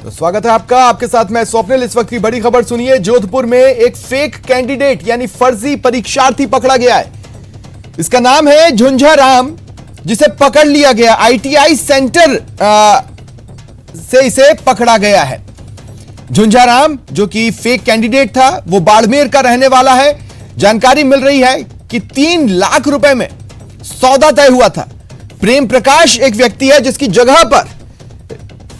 तो स्वागत है आपका, आपके साथ मैं स्वप्निल। इस वक्त की बड़ी खबर सुनिए। जोधपुर में एक फेक कैंडिडेट यानी फर्जी परीक्षार्थी पकड़ा गया है। इसका नाम है झुंझा राम, जिसे पकड़ लिया गया। आईटीआई सेंटर से इसे पकड़ा गया है। झुंझा राम जो कि फेक कैंडिडेट था, वो बाड़मेर का रहने वाला है। जानकारी मिल रही है कि 3 लाख रुपए में सौदा तय हुआ था। प्रेम प्रकाश एक व्यक्ति है जिसकी जगह पर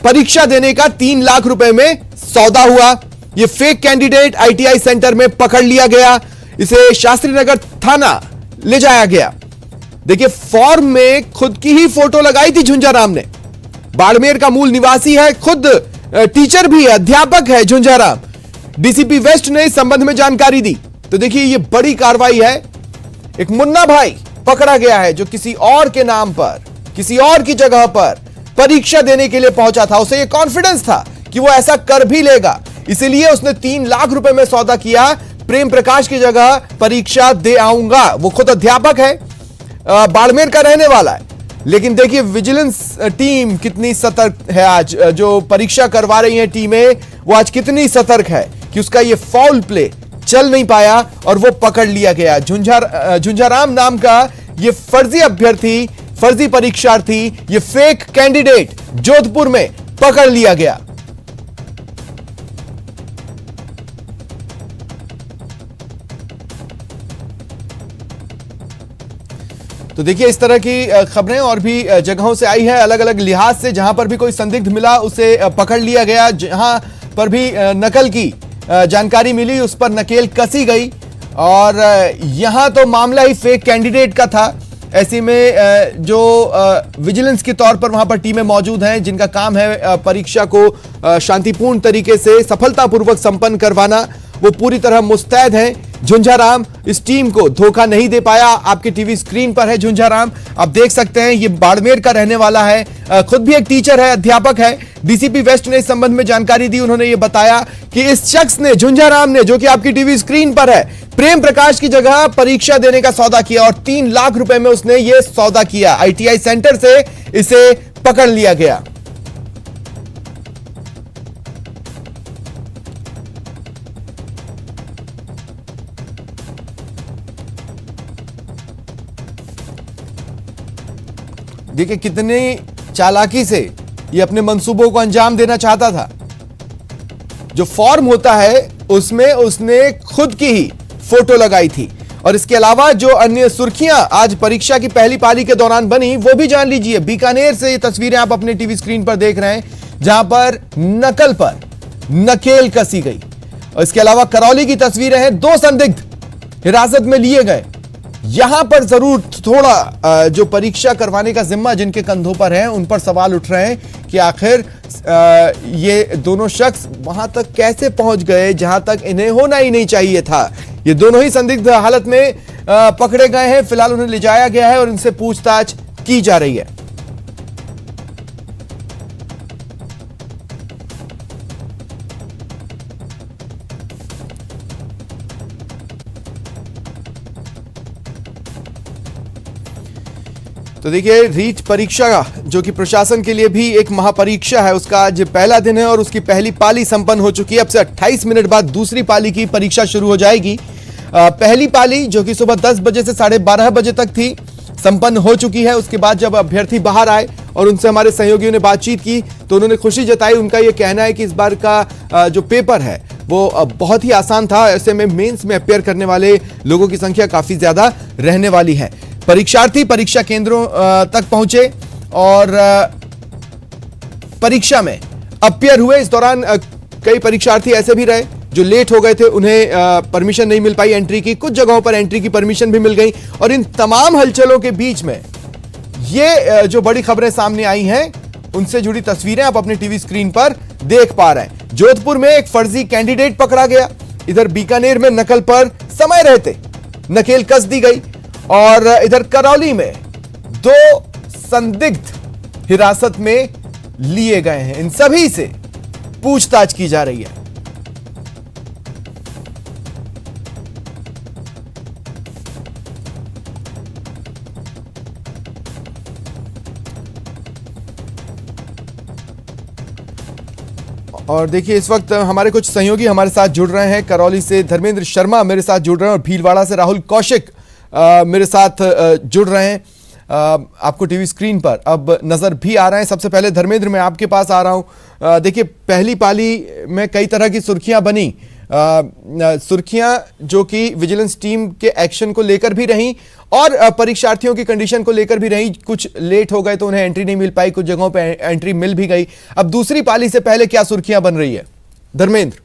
परीक्षा देने का 3 लाख रुपए में सौदा हुआ। यह फेक कैंडिडेट आईटीआई सेंटर में पकड़ लिया गया। इसे शास्त्री नगर थाना ले जाया गया। देखिए, फॉर्म में खुद की ही फोटो लगाई थी झुंझा राम ने। बाड़मेर का मूल निवासी है, खुद टीचर भी है, अध्यापक है झुंझा राम। डीसीपी वेस्ट ने इस संबंध में जानकारी दी। तो देखिए, यह बड़ी कार्रवाई है। एक मुन्ना भाई पकड़ा गया है जो किसी और के नाम पर, किसी और की जगह पर परीक्षा देने के लिए पहुंचा था। उसे यह कॉन्फिडेंस था कि वो ऐसा कर भी लेगा, इसीलिए उसने 3 लाख रुपए में सौदा किया। प्रेम प्रकाश की जगह परीक्षा दे आऊंगा। वो खुद अध्यापक है, बाड़मेर का रहने वाला है। लेकिन देखिए, विजिलेंस टीम कितनी सतर्क है। आज जो परीक्षा करवा रही है टीमें, वो आज कितनी सतर्क है कि उसका ये फाउल प्ले चल नहीं पाया और वो पकड़ लिया गया। झुंझा राम नाम का ये फर्जी अभ्यर्थी, फर्जी परीक्षार्थी, ये फेक कैंडिडेट जोधपुर में पकड़ लिया गया। तो देखिए, इस तरह की खबरें और भी जगहों से आई है, अलग अलग लिहाज से। जहां पर भी कोई संदिग्ध मिला उसे पकड़ लिया गया। जहां पर भी नकल की जानकारी मिली उस पर नकेल कसी गई। और यहां तो मामला ही फेक कैंडिडेट का था। ऐसे में जो विजिलेंस के तौर पर वहां पर टीमें मौजूद हैं, जिनका काम है परीक्षा को शांतिपूर्ण तरीके से सफलतापूर्वक संपन्न करवाना, वो पूरी तरह मुस्तैद हैं। झुंझा राम इस टीम को धोखा नहीं दे पाया। आपके टीवी स्क्रीन पर है झुंझा राम, आप देख सकते हैं। ये बाड़मेर का रहने वाला है, खुद भी एक टीचर है, अध्यापक है। डीसीपी वेस्ट ने इस संबंध में जानकारी दी। उन्होंने ये बताया कि इस शख्स ने, झुंझा राम ने, जो कि आपकी टीवी स्क्रीन पर है, प्रेम प्रकाश की जगह परीक्षा देने का सौदा किया और 3 लाख रुपए में उसने ये सौदा किया। आईटीआई सेंटर से इसे पकड़ लिया गया। देखिए, कितनी चालाकी से ये अपने मंसूबों को अंजाम देना चाहता था। जो फॉर्म होता है उसमें उसने खुद की ही फोटो लगाई थी। और इसके अलावा जो अन्य सुर्खियां आज परीक्षा की पहली पाली के दौरान बनी, वो भी जान लीजिए। बीकानेर से ये तस्वीरें आप अपने टीवी स्क्रीन पर देख रहे हैं, जहां पर नकल पर नकेल कसी गई। और इसके अलावा करौली की तस्वीरें हैं। 2 संदिग्ध हिरासत में लिए गए। यहां पर जरूर थोड़ा जो परीक्षा करवाने का जिम्मा जिनके कंधों पर है, उन पर सवाल उठ रहे हैं कि आखिर ये दोनों शख्स वहां तक कैसे पहुंच गए जहां तक इन्हें होना ही नहीं चाहिए था। ये दोनों ही संदिग्ध हालत में पकड़े गए हैं। फिलहाल उन्हें ले जाया गया है और इनसे पूछताछ की जा रही है। तो देखिए, रीट परीक्षा जो कि प्रशासन के लिए भी एक महापरीक्षा है, उसका आज पहला दिन है और उसकी पहली पाली संपन्न हो चुकी है। अब से 28 मिनट बाद दूसरी पाली की परीक्षा शुरू हो जाएगी। पहली पाली जो कि सुबह 10 बजे से 12:30 बजे तक थी, संपन्न हो चुकी है। उसके बाद जब अभ्यर्थी बाहर आए और उनसे हमारे सहयोगियों ने बातचीत की तो उन्होंने खुशी जताई। उनका यह कहना है कि इस बार का जो पेपर है वो बहुत ही आसान था। ऐसे में मेंस में अपेयर करने वाले लोगों की संख्या काफी ज्यादा रहने वाली है। परीक्षार्थी परीक्षा केंद्रों तक पहुंचे और परीक्षा में अपियर हुए। इस दौरान कई परीक्षार्थी ऐसे भी रहे जो लेट हो गए थे, उन्हें परमिशन नहीं मिल पाई एंट्री की। कुछ जगहों पर एंट्री की परमिशन भी मिल गई। और इन तमाम हलचलों के बीच में ये जो बड़ी खबरें सामने आई हैं, उनसे जुड़ी तस्वीरें आप अपने टीवी स्क्रीन पर देख पा रहे हैं। जोधपुर में एक फर्जी कैंडिडेट पकड़ा गया। इधर बीकानेर में नकल पर समय रहते नकेल कस दी गई। और इधर करौली में 2 संदिग्ध हिरासत में लिए गए हैं। इन सभी से पूछताछ की जा रही है। और देखिए इस वक्त हमारे कुछ सहयोगी हमारे साथ जुड़ रहे हैं। करौली से धर्मेंद्र शर्मा मेरे साथ जुड़ रहे हैं और भीलवाड़ा से राहुल कौशिक मेरे साथ जुड़ रहे हैं। आपको टीवी स्क्रीन पर अब नजर भी आ रहे हैं। सबसे पहले धर्मेंद्र, मैं आपके पास आ रहा हूं। देखिए पहली पाली में कई तरह की सुर्खियां बनी, सुर्खियां जो कि विजिलेंस टीम के एक्शन को लेकर भी रहीं और परीक्षार्थियों की कंडीशन को लेकर भी रहीं। कुछ लेट हो गए तो उन्हें एंट्री नहीं मिल पाई, कुछ जगहों पे एंट्री मिल भी गई। अब दूसरी पाली से पहले क्या सुर्खियां बन रही है धर्मेंद्र?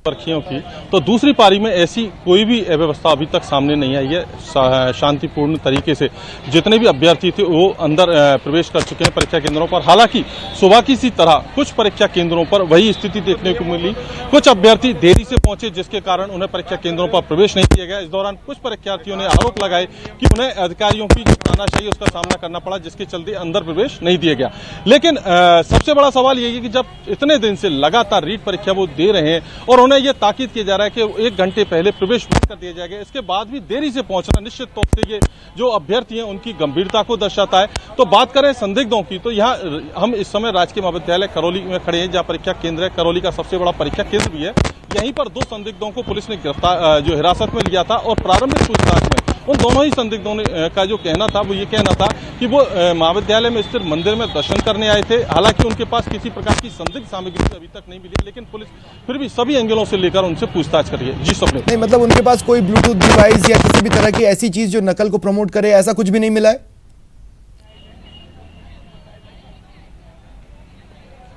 सुर्खियों की तो दूसरी पारी में ऐसी कोई भी व्यवस्था अभी तक सामने नहीं आई है। शांतिपूर्ण तरीके से जितने भी अभ्यर्थी थे वो अंदर प्रवेश कर चुके हैं परीक्षा केंद्रों पर। हालांकि सुबह की सी तरह कुछ परीक्षा केंद्रों पर वही स्थिति देखने को मिली। कुछ अभ्यर्थी देरी से पहुंचे जिसके कारण उन्हें परीक्षा केंद्रों पर प्रवेश नहीं किया गया। इस दौरान कुछ परीक्षार्थियों ने आरोप लगाए कि उन्हें अधिकारियों की जो तानाशाही उसका सामना करना पड़ा, जिसके चलते अंदर प्रवेश नहीं दिया गया। लेकिन सबसे बड़ा सवाल यही है कि जब इतने दिन से लगातार रीट परीक्षा वो दे रहे हैं और ये ताकीद किया जा रहा है कि 1 घंटे पहले प्रवेश कर दिया जाएगा, इसके बाद भी देरी से पहुंचना निश्चित तौर से ये जो अभ्यर्थी हैं उनकी गंभीरता को दर्शाता है। तो बात करें संदिग्धों की तो यहाँ हम इस समय राजकीय महाविद्यालय करौली में खड़े हैं, जहाँ परीक्षा केंद्र है। करौली का सबसे बड़ा परीक्षा केंद्र भी है। यहीं पर 2 संदिग्धों को पुलिस ने गिरफ्तार जो हिरासत में लिया था और प्रारंभिक पूछताछ में उन दोनों ही संदिग्धों ने का जो कहना था वो ये कहना था कि वो महाविद्यालय में स्थित मंदिर में दर्शन करने आए थे। हालांकि उनके पास किसी प्रकार की संदिग्ध सामग्री अभी तक नहीं मिली, लेकिन पुलिस फिर भी सभी एंगलों से लेकर उनसे पूछताछ कर रही है। जी स्वप्निल, नहीं मतलब उनके पास कोई ब्लूटूथ डिवाइस या किसी भी तरह की ऐसी चीज जो नकल को प्रमोट करे, ऐसा कुछ भी नहीं मिला है?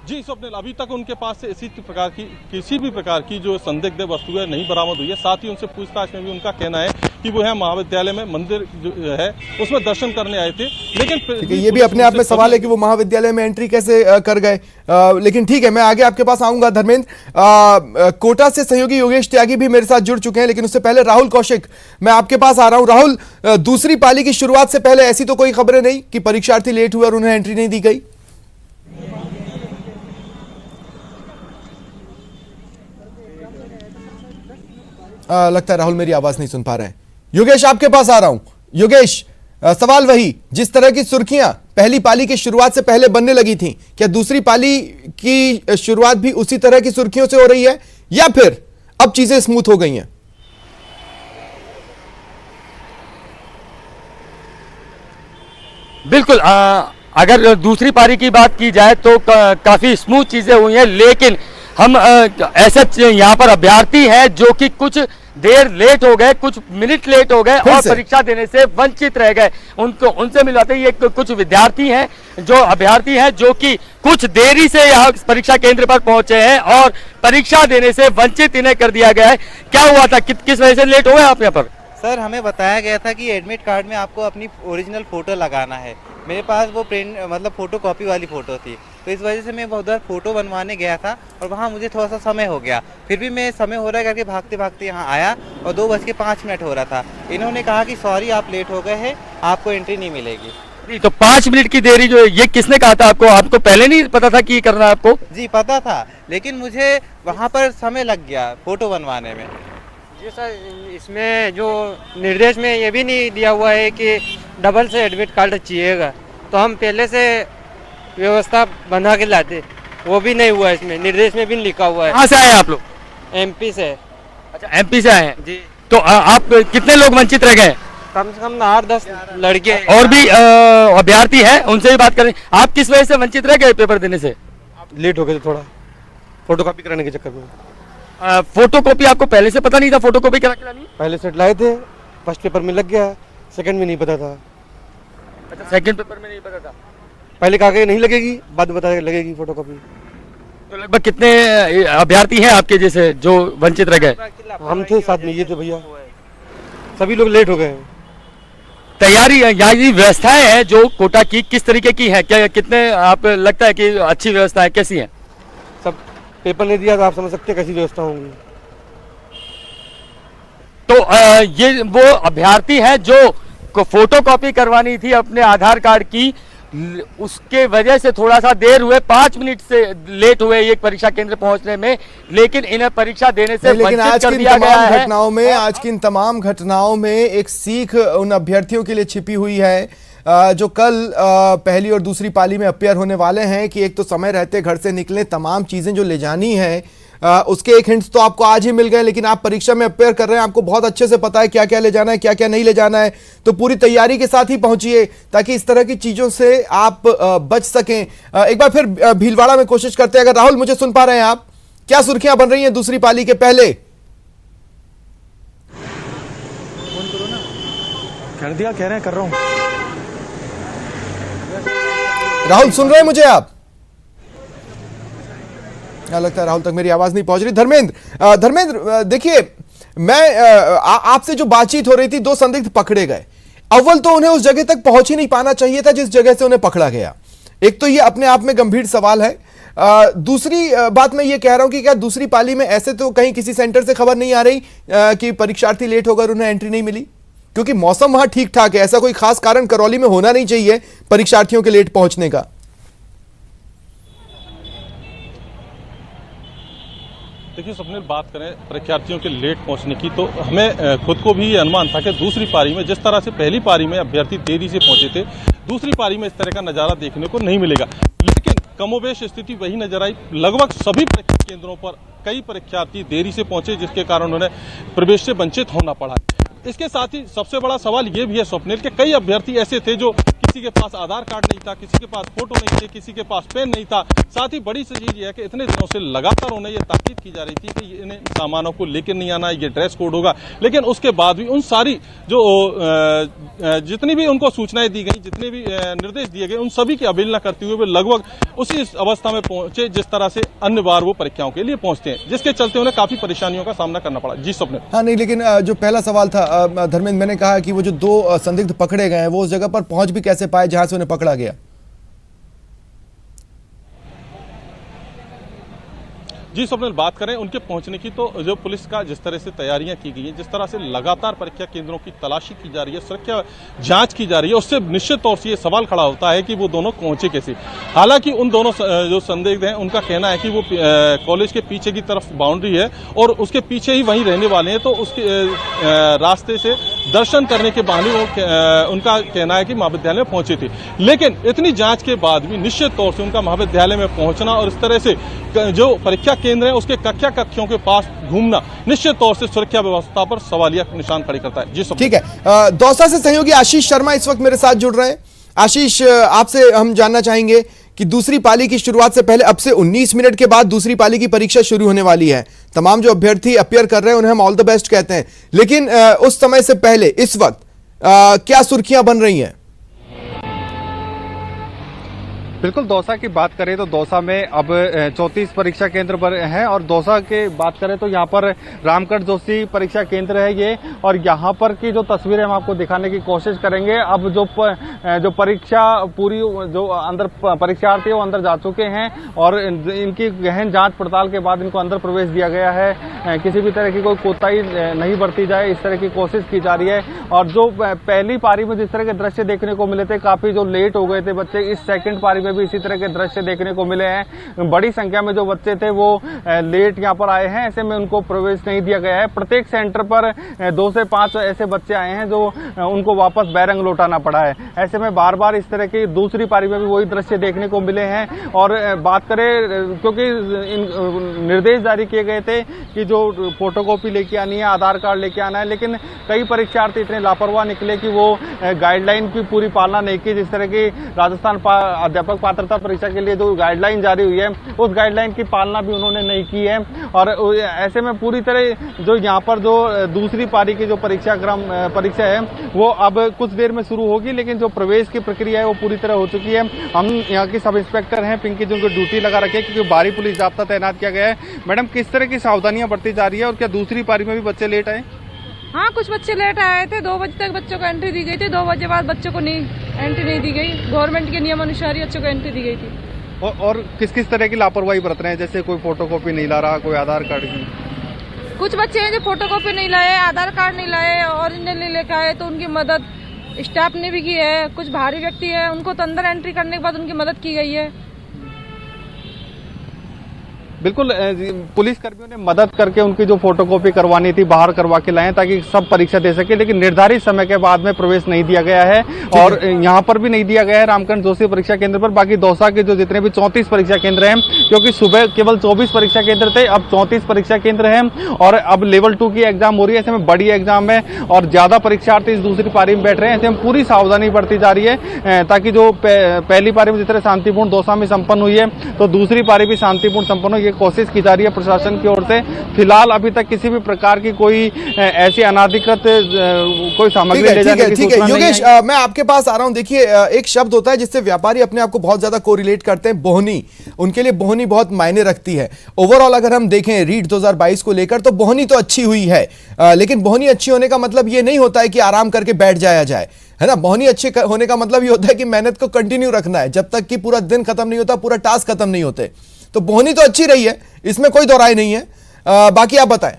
जी स्वप्निल, अभी तक उनके पास से किसी भी प्रकार की जो संदिग्ध वस्तुएं नहीं बरामद हुई है। साथ ही उनसे पूछताछ में भी उनका कहना है कि वो है महाविद्यालय में मंदिर जो है उसमें दर्शन करने आए थे। लेकिन ये भी अपने आप में सवाल है कि वो महाविद्यालय में एंट्री कैसे कर गए। लेकिन ठीक है, मैं आगे आपके पास आऊंगा धर्मेंद्र। कोटा से सहयोगी योगेश त्यागी भी मेरे साथ जुड़ चुके हैं, लेकिन उससे पहले राहुल कौशिक मैं आपके पास आ रहा हूं। राहुल, दूसरी पाली की शुरुआत से पहले ऐसी तो कोई खबरें नहीं कि परीक्षार्थी लेट हुए और उन्हें एंट्री नहीं दी गई? लगता है राहुल मेरी आवाज नहीं सुन पा रहे हैं। योगेश आपके पास आ रहा हूं। योगेश, सवाल वही, जिस तरह की सुर्खियां पहली पाली की शुरुआत से पहले बनने लगी थी, क्या दूसरी पाली की शुरुआत भी उसी तरह की सुर्खियों से हो रही है या फिर अब चीजें स्मूथ हो गई हैं? बिल्कुल, अगर दूसरी पारी की बात की जाए तो काफी स्मूथ चीजें हुई हैं, लेकिन हम ऐसे यहाँ पर अभ्यर्थी हैं जो कि कुछ देर लेट हो गए, कुछ मिनट लेट हो गए और परीक्षा देने से वंचित रह गए। उनको उनसे मिलवाते ही कुछ विद्यार्थी हैं जो अभ्यर्थी हैं जो कि कुछ देरी से यहाँ परीक्षा केंद्र पर पहुंचे हैं और परीक्षा देने से वंचित इन्हें कर दिया गया है। क्या हुआ था, किस वजह से लेट हो गए आप यहाँ पर? सर, हमें बताया गया था कि एडमिट कार्ड में आपको अपनी ओरिजिनल फ़ोटो लगाना है। मेरे पास वो प्रिंट मतलब फ़ोटो कॉपी वाली फ़ोटो थी, तो इस वजह से मैं उधर फ़ोटो बनवाने गया था और वहाँ मुझे थोड़ा सा समय हो गया। फिर भी मैं समय हो रहा है करके भागते भागते यहाँ आया और 2:05 हो रहा था। इन्होंने कहा कि सॉरी आप लेट हो गए हैं, आपको एंट्री नहीं मिलेगी। नहीं तो 5 मिनट की देरी जो ये किसने कहा था आपको? आपको पहले नहीं पता था कि ये करना है आपको? जी पता था, लेकिन मुझे वहाँ पर समय लग गया फ़ोटो बनवाने में। जी सर, इसमें जो निर्देश में ये भी नहीं दिया हुआ है कि डबल से एडमिट कार्ड चाहिएगा, तो हम पहले से व्यवस्था बना के लाते, वो भी नहीं हुआ। इसमें निर्देश में भी लिखा हुआ है। कहाँ से आए आप लोग? एमपी से। अच्छा, एमपी से आए हैं जी। तो आप कितने लोग वंचित रह गए? कम से कम 8-10 लड़के और भी अभ्यर्थी हैं, उनसे भी बात करें। आप किस वजह से वंचित रह गए पेपर देने से? लेट हो गए थे थोड़ा, फोटो कॉपी कराने के चक्कर में। फोटो कॉपी आपको पहले से पता नहीं था फोटो कॉपी करा के लानी? पहले सेट लाए थे, फर्स्ट पेपर में लग गया, सेकंड में नहीं पता था। अच्छा, सेकंड पेपर में नहीं पता था। पहले कहा कि नहीं लगेगी, बाद में बताया लगेगी फोटो कॉपी। तो लगभग कितने अभ्यर्थी हैं आपके जैसे जो वंचित रह गए? हम थे साथ में, ये थे भैया, सभी लोग लेट हो गए। तैयारी यहाँ की व्यवस्थाएं हैं जो कोटा की किस तरीके की है, क्या कितने आप लगता है कि अच्छी व्यवस्था है, कैसी है? सब पेपर नहीं दिया तो आप समझ सकते कैसी व्यवस्था होंगी। तो ये वो अभ्यर्थी हैं जो को फोटो कॉपी करवानी थी अपने आधार कार्ड की, उसके वजह से थोड़ा सा देर हुए, 5 मिनट से लेट हुए ये परीक्षा केंद्र पहुंचने में, लेकिन इन्हें परीक्षा देने से वंचित कर दिया गया है। आज की इन तमाम घटनाओं में एक सीख उन अभ्यर्थियों के लिए छिपी हुई है जो कल पहली और दूसरी पाली में अपियर होने वाले हैं कि एक तो समय रहते घर से निकले, तमाम चीजें जो ले जानी है उसके एक हिंट्स तो आपको आज ही मिल गए, लेकिन आप परीक्षा में अपेयर कर रहे हैं, आपको बहुत अच्छे से पता है क्या क्या ले जाना है, क्या क्या नहीं ले जाना है, तो पूरी तैयारी के साथ ही पहुंचिए ताकि इस तरह की चीजों से आप बच सकें। एक बार फिर भीलवाड़ा में कोशिश करते हैं। अगर राहुल मुझे सुन पा रहे हैं आप, क्या सुर्खियां बन रही हैं दूसरी पाली के पहले? कर दिया, कह रहे हैं, कर रहा हूं। राहुल सुन रहे हैं मुझे आप? क्या लगता है राहुल तक मेरी आवाज नहीं पहुंच रही। धर्मेंद्र देखिए, मैं आपसे जो बातचीत हो रही थी, दो संदिग्ध पकड़े गए। अव्वल तो उन्हें उस जगह तक पहुंच ही नहीं पाना चाहिए था जिस जगह से उन्हें पकड़ा गया। एक तो ये अपने आप में गंभीर सवाल है। दूसरी बात मैं ये कह रहा हूं कि क्या दूसरी पाली में ऐसे तो कहीं किसी सेंटर से खबर नहीं आ रही कि परीक्षार्थी लेट होकर उन्हें एंट्री नहीं मिली? क्योंकि मौसम वहां ठीक ठाक है, ऐसा कोई खास कारण करौली में होना नहीं चाहिए परीक्षार्थियों के लेट पहुंचने का। देखिए स्वप्निल, बात करें परीक्षार्थियों के लेट पहुंचने की, तो हमें खुद को भी ये अनुमान था कि दूसरी पारी में जिस तरह से पहली पारी में अभ्यर्थी देरी से पहुंचे थे, दूसरी पारी में इस तरह का नजारा देखने को नहीं मिलेगा। लेकिन कमोबेश स्थिति वही नजर आई। लगभग सभी परीक्षा केंद्रों पर कई परीक्षार्थी देरी से पहुंचे, जिसके कारण उन्हें प्रवेश से वंचित होना पड़ा। इसके साथ ही सबसे बड़ा सवाल ये भी है स्वप्निल कि कई अभ्यर्थी ऐसे थे जो किसी के पास आधार कार्ड नहीं था, किसी के पास फोटो नहीं थे, किसी के पास पेन नहीं था। साथ ही बड़ी सी चीज ये है कि इतने दिनों से लगातार उन्हें यह ताकीद की जा रही थी कि इन्हें सामानों को लेकर नहीं आना, ये ड्रेस कोड होगा। लेकिन उसके बाद भी उन सारी जो जितनी भी उनको सूचनाएं दी गई, जितने भी निर्देश दिए गए, उन सभी की अवहेलना करते हुए वे लगभग उसी अवस्था में पहुंचे जिस तरह से अन्य बार वो परीक्षाओं के लिए पहुंचते हैं, जिसके चलते उन्हें काफी परेशानियों का सामना करना पड़ा। जी स्वप्निल। हाँ नहीं, लेकिन जो पहला सवाल था धर्मेंद्र, मैंने कहा कि वो जो दो संदिग्ध पकड़े गए हैं वो उस जगह पर पहुंच भी कैसे पाए जहां से उन्हें पकड़ा गया? जी स्वप्निल, बात करें उनके पहुंचने की, तो जो पुलिस का जिस तरह से तैयारियां की गई हैं, जिस तरह से लगातार परीक्षा केंद्रों की तलाशी की जा रही है, सुरक्षा जांच की जा रही है, उससे निश्चित तौर से ये सवाल खड़ा होता है कि वो दोनों पहुंचे कैसे। हालांकि उन दोनों जो संदिग्ध हैं उनका कहना है कि वो कॉलेज के पीछे की तरफ बाउंड्री है और उसके पीछे ही वहीं रहने वाले हैं, तो उसके रास्ते से दर्शन करने के बहाने उनका कहना है कि महाविद्यालय में पहुंचे थे। लेकिन इतनी जांच के बाद भी निश्चित तौर से उनका महाविद्यालय में पहुंचना और इस तरह से जो परीक्षा केंद्र है उसके कक्षों के पास घूमना निश्चित तौर से सुरक्षा व्यवस्था पर सवालिया निशान खड़ी करता है। जी ठीक है। दौसा से सहयोगी आशीष शर्मा इस वक्त मेरे साथ जुड़ रहे हैं। आशीष, आपसे हम जानना चाहेंगे कि दूसरी पाली की शुरुआत से पहले अब से 19 मिनट के बाद दूसरी पाली की परीक्षा शुरू होने वाली है। तमाम जो अभ्यर्थी अपियर कर रहे हैं उन्हें हम ऑल द बेस्ट कहते हैं, लेकिन उस समय से पहले इस वक्त क्या सुर्खियां बन रही हैं? बिल्कुल, दौसा की बात करें तो दौसा में अब 34 परीक्षा केंद्र पर हैं और दौसा के बात करें तो यहाँ पर रामकट जोशी परीक्षा केंद्र है ये, और यहाँ पर की जो तस्वीरें हम आपको दिखाने की कोशिश करेंगे। अब जो परीक्षा पूरी जो अंदर परीक्षार्थी वो अंदर जा चुके हैं और इनकी गहन जांच पड़ताल के बाद इनको अंदर प्रवेश दिया गया है। किसी भी तरह की कोई कोताही नहीं बरती जाए, इस तरह की कोशिश की जा रही है। और जो पहली पारी में जिस तरह के दृश्य देखने को मिले थे, काफी जो लेट हो गए थे बच्चे, इस सेकेंड पारी में भी इसी तरह के दृश्य देखने को मिले हैं। बड़ी संख्या में जो बच्चे थे वो लेट यहाँ पर आए हैं, ऐसे में उनको प्रवेश नहीं दिया गया है। प्रत्येक सेंटर पर 2 से 5 ऐसे बच्चे आए हैं जो उनको वापस बैरंग लौटाना पड़ा है। ऐसे में बार बार इस तरह की दूसरी पारी में भी वही दृश्य देखने को मिले हैं। और बात करें, क्योंकि निर्देश जारी किए गए थे कि जो फोटोकॉपी लेके आनी है, आधार कार्ड लेके आना है, लेकिन कई परीक्षार्थी इतने लापरवाह निकले कि वो गाइडलाइन की पूरी पालना नहीं की। जिस तरह की राजस्थान अध्यापक पात्रता परीक्षा के लिए जो गाइडलाइन जारी हुई है उस गाइडलाइन की पालना भी उन्होंने नहीं की है। और ऐसे में पूरी तरह जो यहाँ पर जो दूसरी पारी की जो परीक्षा है वो अब कुछ देर में शुरू होगी, लेकिन जो प्रवेश की प्रक्रिया है वो पूरी तरह हो चुकी है। हम यहाँ की सब इंस्पेक्टर हैं पिंकी, जिनको ड्यूटी लगा रखी है क्योंकि भारी पुलिस जाब्ता तैनात किया गया है। मैडम, किस तरह की सावधानियां बरती जा रही है और क्या दूसरी पारी में भी बच्चे लेट आए? हाँ, कुछ बच्चे लेट आए थे। 2 बजे तक बच्चों को एंट्री दी गई थी, 2 बजे बाद बच्चों को एंट्री नहीं दी गई। गवर्नमेंट के नियम अनुसार ही बच्चों को एंट्री दी गई थी। और किस किस तरह की लापरवाही बरत रहे हैं? जैसे कोई फोटोकॉपी नहीं ला रहा, कोई आधार कार्ड की? कुछ बच्चे हैं जो फोटोकॉपी नहीं लाए, आधार कार्ड नहीं लाए, ओरिजिनल नहीं लेकर आए, तो उनकी मदद स्टाफ ने भी की है। कुछ भारी व्यक्ति है, उनको तो अंदर एंट्री करने के बाद उनकी मदद की गई है। बिल्कुल पुलिस कर्मियों ने मदद करके उनकी जो फोटोकॉपी करवानी थी बाहर करवा के लाए ताकि सब परीक्षा दे सके, लेकिन निर्धारित समय के बाद में प्रवेश नहीं दिया गया है और यहाँ पर भी नहीं दिया गया है रामकरण जोशी परीक्षा केंद्र पर। बाकी दौसा के जो जितने भी 34 परीक्षा केंद्र हैं, क्योंकि सुबह केवल 24 परीक्षा केंद्र थे, अब 34 परीक्षा केंद्र हैं और अब लेवल 2 की एग्जाम हो रही है। ऐसे में बड़ी एग्जाम है और ज्यादा परीक्षार्थी इस दूसरी पारी में बैठ रहे हैं। ऐसे में पूरी सावधानी बरती जा रही है ताकि जो पहली पारी में जिस तरह शांतिपूर्ण दौसा में संपन्न हुई है तो दूसरी पारी भी शांतिपूर्ण संपन्न हो, ये कोशिश की जा रही है प्रशासन की ओर से। फिलहाल अभी तक किसी भी प्रकार की कोई ऐसी अनाधिकृत कोई सामग्री ले जाने की सूचना नहीं है। योगेश, मैं आपके पास आ रहा हूं। देखिए, एक शब्द होता है जिससे व्यापारी अपने आप को बहुत ज्यादा कोरिलेट करते हैं, बोहनी। उनके लिए बोहनी बहुत मायने रखती है। ओवरऑल अगर हम देखें रीट 2022 को लेकर तो बोहनी तो अच्छी हुई है, लेकिन बोहनी अच्छी होने का मतलब ये नहीं होता है कि आराम करके बैठ जाया जाए, है ना। बोहनी अच्छे होने का मतलब ये होता है कि मेहनत को कंटिन्यू रखना है जब तक कि पूरा दिन खत्म नहीं होता, पूरा टास्क खत्म नहीं होते। तो बोहनी तो अच्छी रही है, इसमें कोई दो राय नहीं है। बाकी आप बताएं।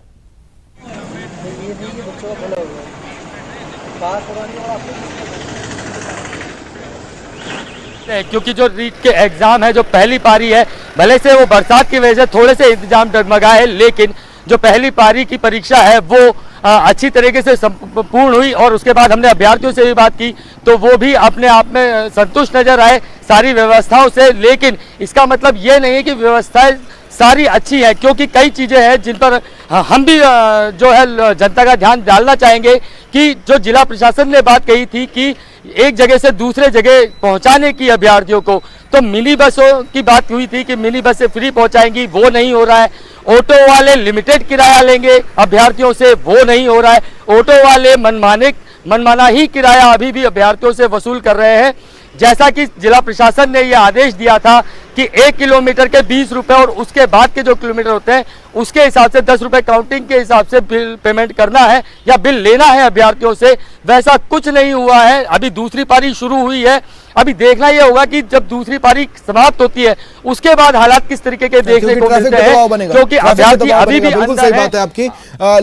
क्योंकि जो रीट के एग्जाम है, जो पहली पारी है, भले से वो बरसात की वजह से थोड़े से इंतजाम डगमगाए, लेकिन जो पहली पारी की परीक्षा है वो अच्छी तरीके से संपूर्ण हुई। और उसके बाद हमने अभ्यर्थियों से भी बात की तो वो भी अपने आप में संतुष्ट नजर आए सारी व्यवस्थाओं से। लेकिन इसका मतलब ये नहीं है कि व्यवस्थाएं सारी अच्छी है, क्योंकि कई चीजें हैं जिन पर हम भी जो है जनता का ध्यान डालना चाहेंगे कि जो जिला प्रशासन ने बात कही थी कि एक जगह से दूसरे जगह पहुंचाने की अभ्यर्थियों को, तो मिनी बसों की बात हुई थी कि मिनी बस से फ्री पहुंचाएंगी, वो नहीं हो रहा है। ऑटो वाले लिमिटेड किराया लेंगे अभ्यर्थियों से, वो नहीं हो रहा है। ऑटो वाले मनमाना ही किराया अभी भी अभ्यर्थियों से वसूल कर रहे हैं। जैसा कि जिला प्रशासन ने यह आदेश दिया था कि 1 किलोमीटर के 20 रुपए और उसके बाद के जो किलोमीटर होते हैं उसके हिसाब से 10 रुपए काउंटिंग के हिसाब से बिल पेमेंट करना है या बिल लेना है अभ्यर्थियों से, वैसा कुछ नहीं हुआ है। अभी दूसरी पारी शुरू हुई है, अभी देखना यह होगा कि जब दूसरी पारी समाप्त होती है उसके बाद हालात किस तरीके के देखने को मिलते हैं, क्योंकि अभ्यर्थी अभी भी बिल्कुल सही बात है आपकी।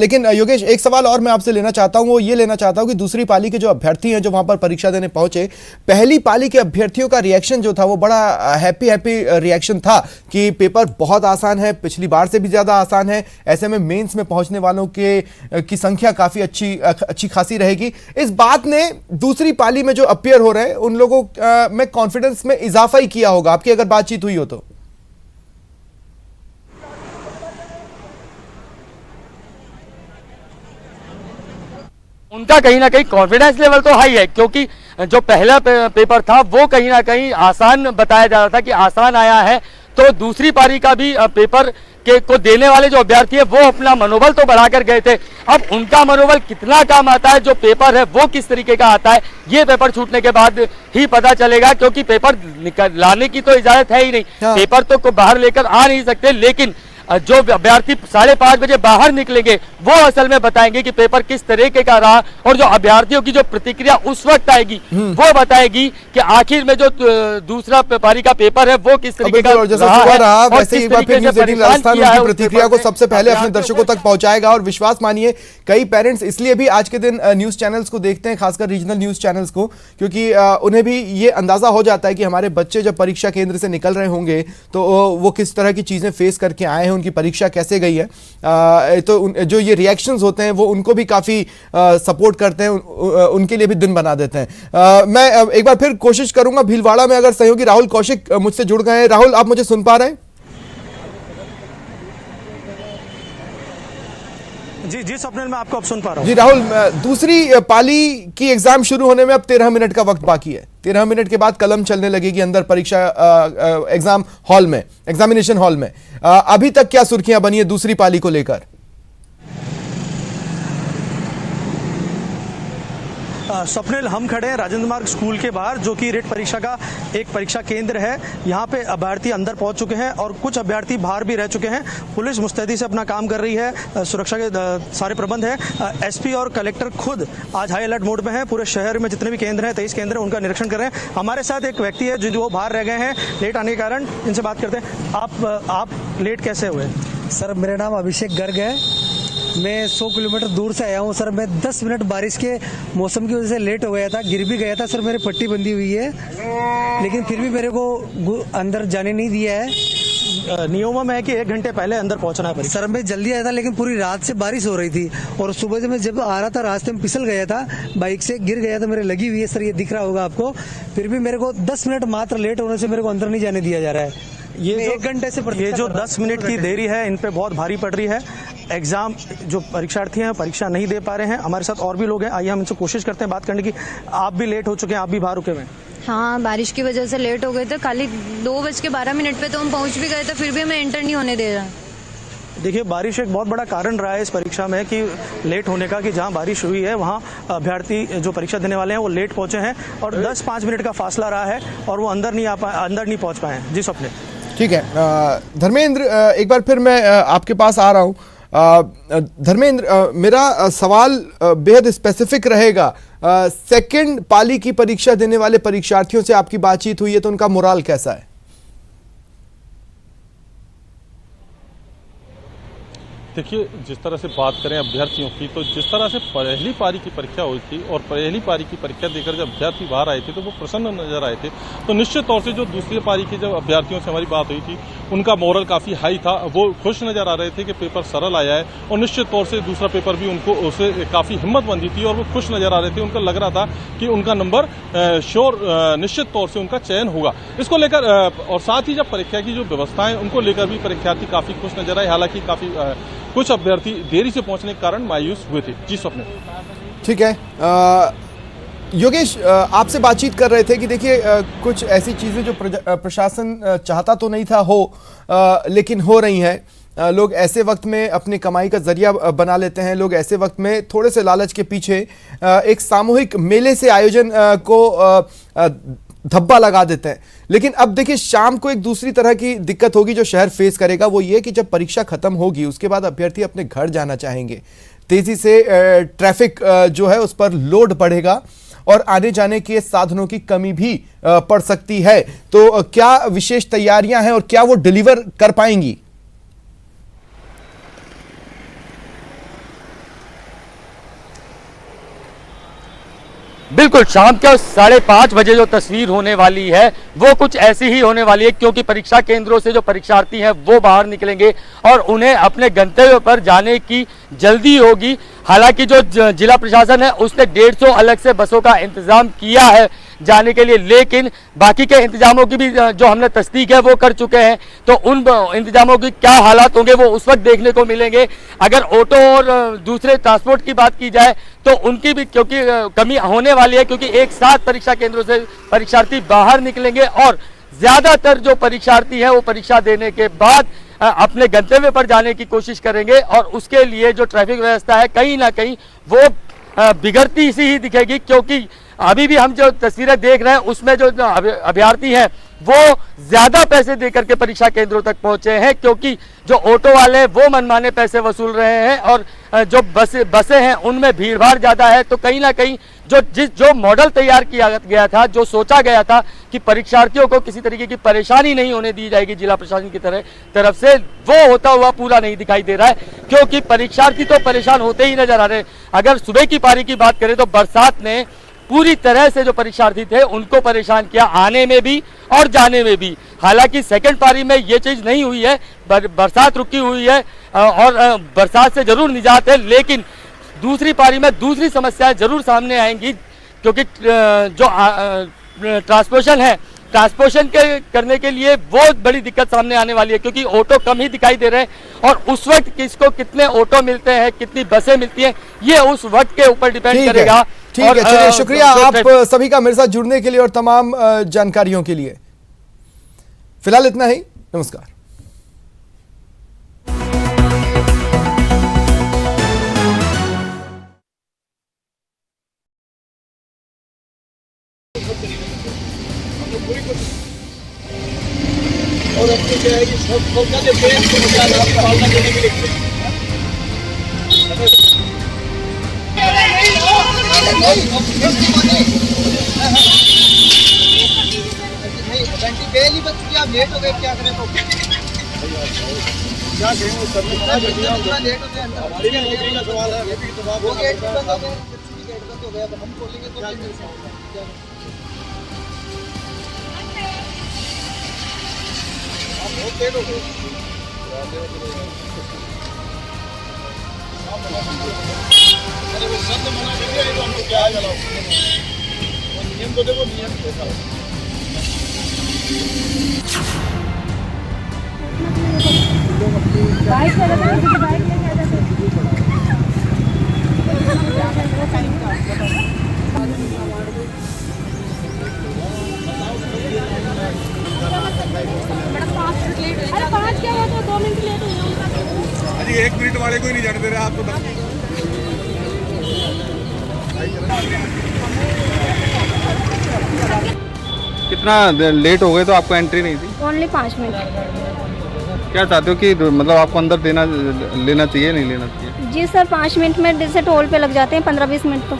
लेकिन योगेश, एक सवाल और मैं आपसे लेना चाहता हूं, वो ये लेना चाहता हूं कि दूसरी पाली के जो अभ्यर्थी हैं जो वहां पर परीक्षा देने पहुंचे, पहली पाली के अभ्यर्थियों का रिएक्शन जो था वो बड़ा हैप्पी रिएक्शन था कि पेपर बहुत आसान है, पिछली बार से भी ज्यादा आसान है। ऐसे में मेंस में पहुंचने वालों की संख्या काफी अच्छी खासी रहेगी। इस बात ने दूसरी पाली में जो अपियर हो रहे हैं उन लोगों में कॉन्फिडेंस में इजाफा ही किया होगा, आपकी अगर बातचीत हुई हो तो। उनका कहीं ना कहीं कॉन्फिडेंस लेवल तो हाई है, क्योंकि जो पहला पेपर था वो कहीं ना कहीं आसान बताया जा रहा था कि आसान आया है। तो दूसरी पारी का भी पेपर को देने वाले जो अभ्यर्थी है वो अपना मनोबल तो बढ़ाकर गए थे। अब उनका मनोबल कितना काम आता है, जो पेपर है वो किस तरीके का आता है, ये पेपर छूटने के बाद ही पता चलेगा, क्योंकि पेपर लाने की तो इजाजत है ही नहीं। पेपर तो बाहर लेकर आ नहीं सकते, लेकिन जो अभ्यर्थी 5:30 बजे बाहर निकलेंगे वो असल में बताएंगे कि पेपर किस तरीके का रहा, और जो अभ्यर्थियों की जो प्रतिक्रिया उस वक्त आएगी वो बताएगी कि आखिर में जो दूसरा पारी का पेपर है वो किस तरीके का रहा। वैसे एक बार फिर न्यूज़ 18 राजस्थान उनकी प्रतिक्रिया को सबसे पहले अपने दर्शकों तक पहुंचाएगा। और विश्वास मानिए, कई पेरेंट्स इसलिए भी आज के दिन न्यूज चैनल्स को देखते हैं, खासकर रीजनल न्यूज चैनल्स को, क्योंकि उन्हें भी ये अंदाजा हो जाता है कि हमारे बच्चे जब परीक्षा केंद्र से निकल रहे होंगे तो वो किस तरह की चीजें फेस करके आए हैं, उनकी परीक्षा कैसे गई है। तो जो ये रिएक्शंस होते हैं वो उनको भी काफी सपोर्ट करते हैं, उनके लिए भी दिन बना देते हैं। मैं एक बार फिर कोशिश करूंगा, भीलवाड़ा में अगर सहयोगी राहुल कौशिक मुझसे जुड़ गए हैं। राहुल, आप मुझे सुन पा रहे हैं? जी स्वप्निल, मैं आपको अब सुन पा रहा हूं। जी राहुल, दूसरी पाली की एग्जाम शुरू होने में अब 13 मिनट का वक्त बाकी है। 13 मिनट के बाद कलम चलने लगेगी अंदर परीक्षा एग्जाम हॉल में, एग्जामिनेशन हॉल में। अभी तक क्या सुर्खियां बनी है दूसरी पाली को लेकर? स्वप्निल, हम खड़े हैं राजेंद्र मार्ग स्कूल के बाहर, जो कि रीट परीक्षा का एक परीक्षा केंद्र है। यहाँ पे अभ्यर्थी अंदर पहुंच चुके हैं और कुछ अभ्यर्थी बाहर भी रह चुके हैं। पुलिस मुस्तैदी से अपना काम कर रही है, सुरक्षा के सारे प्रबंध हैं। एसपी और कलेक्टर खुद आज हाई अलर्ट मोड में है। पूरे शहर में जितने भी केंद्र हैं, 23 केंद्र हैं, उनका निरीक्षण कर रहे हैं। हमारे साथ एक व्यक्ति है जो बाहर रह गए हैं लेट आने के कारण, इनसे बात करते हैं। आप लेट कैसे हुए? सर, मेरा नाम अभिषेक गर्ग है, मैं 100 किलोमीटर दूर से आया हूँ सर। मैं 10 मिनट बारिश के मौसम की वजह से लेट हो गया था, गिर भी गया था सर। मेरी पट्टी बंधी हुई है, लेकिन फिर भी मेरे को अंदर जाने नहीं दिया है। नियमों में है कि 1 घंटे पहले अंदर पहुंचना है। सर मैं जल्दी आया था, लेकिन पूरी रात से बारिश हो रही थी और सुबह से मैं जब आ रहा था रास्ते में फिसल गया था, बाइक से गिर गया था, मेरे लगी हुई है सर, ये दिख रहा होगा आपको। फिर भी मेरे को 10 मिनट मात्र लेट होने से मेरे को अंदर नहीं जाने दिया जा रहा है। ये 1 घंटे से ये जो 10 मिनट की देरी है इन पे बहुत भारी पड़ रही है। एग्जाम जो परीक्षार्थी हैं परीक्षा नहीं दे पा रहे हैं। हमारे साथ और भी लोग हैं, आइए हम इनसे कोशिश करते हैं बात करने की। आप भी लेट हो चुके हैं, आप भी बाहर रुके हुए हैं। हाँ, बारिश की वजह से लेट हो गए थे। खाली 2:12 पे तो हम पहुंच भी गए थे, फिर भी हमें एंटर नहीं होने दे रहा। देखिए, बारिश एक बहुत बड़ा कारण रहा है इस परीक्षा में कि लेट होने का, कि जहां बारिश हुई है वहां अभ्यर्थी जो परीक्षा देने वाले हैं वो लेट पहुंचे हैं और 10-5 मिनट का फासला रहा है और वो अंदर नहीं पहुंच पाए हैं। जी स्वप्निल। ठीक है धर्मेंद्र, एक बार फिर मैं आपके पास आ रहा हूं। धर्मेंद्र, मेरा सवाल बेहद स्पेसिफिक रहेगा। सेकंड पाली की परीक्षा देने वाले परीक्षार्थियों से आपकी बातचीत हुई है तो उनका मोराल कैसा है? देखिए, जिस तरह से बात करें अभ्यर्थियों की, तो जिस तरह से पहली पारी की परीक्षा हुई थी और पहली पारी की परीक्षा देकर जब अभ्यर्थी बाहर आए थे तो वो प्रसन्न नजर आए थे। तो निश्चित तौर से जो दूसरी पारी की जब अभ्यर्थियों से हमारी बात हुई थी, उनका मोरल काफ़ी हाई था। वो खुश नजर आ रहे थे कि पेपर सरल आया है और निश्चित तौर से दूसरा पेपर भी उनको उससे काफ़ी हिम्मत बंदी थी और वो खुश नजर आ रहे थे। उनका लग रहा था कि उनका नंबर निश्चित तौर से उनका चयन होगा। इसको लेकर और साथ ही जब परीक्षा की जो व्यवस्थाएं उनको लेकर भी परीक्षार्थी काफ़ी खुश नजर आए। हालांकि काफ़ी कुछ अभ्यर्थी देरी से पहुंचने के कारण मायूस हुए थे। जी स्वप्न। ठीक है योगेश, आपसे बातचीत कर रहे थे कि देखिए कुछ ऐसी चीजें जो प्रशासन चाहता तो नहीं था हो, लेकिन हो रही हैं। लोग ऐसे वक्त में अपनी कमाई का जरिया बना लेते हैं। लोग ऐसे वक्त में थोड़े से लालच के पीछे एक सामूहिक मेले से आयोजन को धब्बा लगा देते हैं। लेकिन अब देखिए, शाम को एक दूसरी तरह की दिक्कत होगी जो शहर फेस करेगा। वो ये कि जब परीक्षा खत्म होगी उसके बाद अभ्यर्थी अपने घर जाना चाहेंगे। तेजी से ट्रैफिक जो है उस पर लोड बढ़ेगा और आने जाने के साधनों की कमी भी पड़ सकती है। तो क्या विशेष तैयारियां हैं और क्या वो डिलीवर कर पाएंगी? बिल्कुल, शाम के 5:30 बजे जो तस्वीर होने वाली है वो कुछ ऐसी ही होने वाली है, क्योंकि परीक्षा केंद्रों से जो परीक्षार्थी हैं वो बाहर निकलेंगे और उन्हें अपने गंतव्य पर जाने की जल्दी होगी। हालांकि जो जिला प्रशासन है उसने 150 अलग से बसों का इंतजाम किया है जाने के लिए, लेकिन बाकी के इंतजामों की भी जो हमने तस्दीक है वो कर चुके हैं। तो उन इंतजामों की क्या हालात होंगे वो उस वक्त देखने को मिलेंगे। अगर ऑटो और दूसरे ट्रांसपोर्ट की बात की जाए तो उनकी भी क्योंकि कमी होने वाली है, क्योंकि एक साथ परीक्षा केंद्रों से परीक्षार्थी बाहर निकलेंगे और ज्यादातर जो परीक्षार्थी हैं वो परीक्षा देने के बाद अपने गंतव्य पर जाने की कोशिश करेंगे और उसके लिए जो ट्रैफिक व्यवस्था है कहीं ना कहीं वो बिगड़ती सी ही दिखेगी। क्योंकि अभी भी हम जो तस्वीरें देख रहे हैं उसमें जो अभ्यर्थी हैं वो ज्यादा पैसे देकर के परीक्षा केंद्रों तक पहुंचे हैं, क्योंकि जो ऑटो वाले हैं वो मनमाने पैसे वसूल रहे हैं और जो बसें हैं उनमें भीड़ भाड़ ज्यादा है। तो कहीं ना कहीं जो मॉडल तैयार किया गया था, जो सोचा गया था कि परीक्षार्थियों को किसी तरीके की परेशानी नहीं होने दी जाएगी जिला प्रशासन की तरफ से, वो होता हुआ पूरा नहीं दिखाई दे रहा है। क्योंकि परीक्षार्थी तो परेशान होते ही नजर आ रहे हैं। अगर सुबह की पारी की बात करें तो बरसात ने पूरी तरह से जो परीक्षार्थी थे उनको परेशान किया, आने में भी और जाने में भी। हालांकि सेकंड पारी में ये चीज नहीं हुई है, बरसात रुकी हुई है और बरसात से जरूर निजात है, लेकिन दूसरी पारी में दूसरी समस्याएं जरूर सामने आएंगी। क्योंकि जो ट्रांसपोर्टेशन है, ट्रांसपोर्टेशन करने के लिए बहुत बड़ी दिक्कत सामने आने वाली है, क्योंकि ऑटो कम ही दिखाई दे रहे हैं और उस वक्त किसको कितने ऑटो मिलते हैं, कितनी बसें मिलती हैं, ये उस वक्त के ऊपर डिपेंड करेगा। ठीक है, चलिए शुक्रिया आप सभी का मेरे साथ जुड़ने के लिए और तमाम जानकारियों के लिए। फिलहाल इतना ही, नमस्कार। और अपने क्या है कि सबका देते हैं तो मुद्रा नाम पालना देने के लिए बेल ही बच चुकी, आप लेट हो गए, क्या करें तो क्या करेंगे सर, लेट हो गए। हमारी भी नौकरी का सवाल है, वो गेट बंद हो गया, गेट बंद हो गया, तो हम खोलेंगे तो क्या अरे 5 क्या हुआ, तो 2 मिनट लेट हुई ना। अरे 1 मिनट वाले को ही नहीं जाने दे रहे आप तो। कितना लेट हो गए तो आपको एंट्री नहीं थी? Only 5 minute. क्या चाहते हो कि मतलब आपको अंदर लेना चाहिए नहीं लेना चाहिए? जी सर, 5 मिनट में जैसे टोल पे लग जाते हैं 15-20 मिनट तो।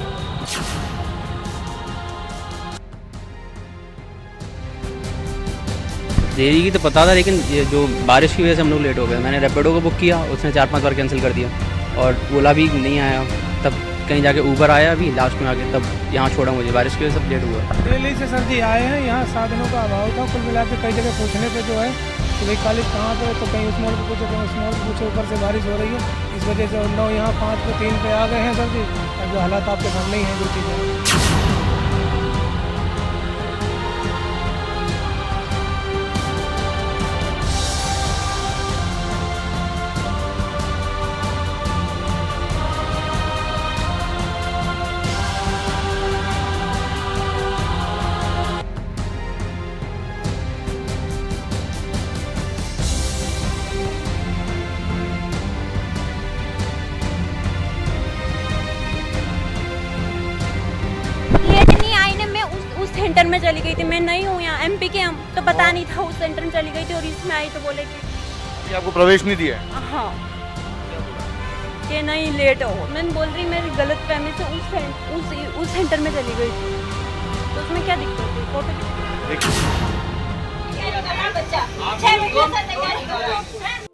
देरी की तो पता था, लेकिन ये जो बारिश की वजह से हम लोग लेट हो गए। मैंने रैपिडो को बुक किया, उसने 4-5 बार कैंसिल कर दिया और ओला भी नहीं आया। तब कहीं जाके ऊबर आया अभी लास्ट में आके, तब यहाँ छोड़ा मुझे। बारिश की वजह से सब लेट हुआ। दिल्ली से सर जी आए हैं, यहाँ साधनों का अभाव था। कुल मिला के कई जगह पूछने पे जो है कि भाई कॉलेज कहाँ पे है, तो कहीं उस मोड़ पर पूछे, कहीं उस मोड़ पर पूछे। ऊपर से बारिश हो रही है, इस वजह से उन लोग यहाँ 5 पे 3 पे आ गए हैं सर जी। और जो हालात आपके सामने ही हैं, जो चीज़ें सेंटर में चली गई थी। मैं नहीं हूँ यहाँ, एमपी के हम, तो पता नहीं था। उस सेंटर में चली गई थी और इसमें आई तो बोले कि आपको प्रवेश नहीं दिया? हाँ, कि नहीं लेट हो। मैं बोल रही मेरी गलत फहमी से उस सेंटर में चली गई थी, तो उसमें क्या दिक्कत है? फोटो